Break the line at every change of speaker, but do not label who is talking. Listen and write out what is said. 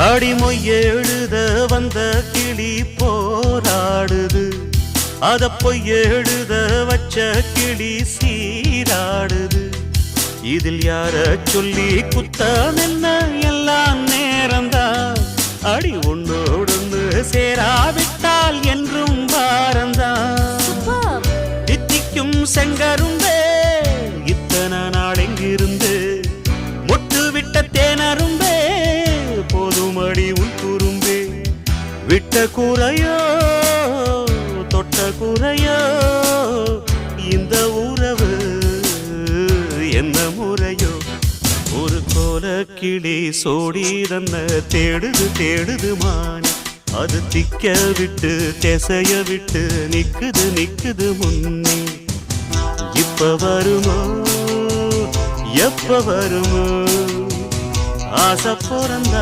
அடிமொய் எழுத வந்த கிளி போராடுது, அத பொய் எழுத வச்ச கிளி சீராடுது. இதில் யார சொல்லி குத்தம் என்ன, எல்லாம் நேரம்தான். அடி உன்னோடு சேராவிட்டால் என்றும் பாரந்தான். தித்திக்கும் செங்கரும்பே இத்தனை நாள் எங்கிருந்து, மொட்டு விட்ட தேனரும்பே போதுமடி உன் குறும்பே. விட்ட குறையோ தொட்ட குறையோ இந்த உறவு என்ன முறையோ. ஒரு கோல கிளி சோடி தன்ன தேடுது தேடுது மானி, அது திக்க விட்டு திசைய விட்டு நிக்குது நிக்குது முன்னே. இப்ப வருமோ எப்ப வருமோ ஆசை பிறந்தா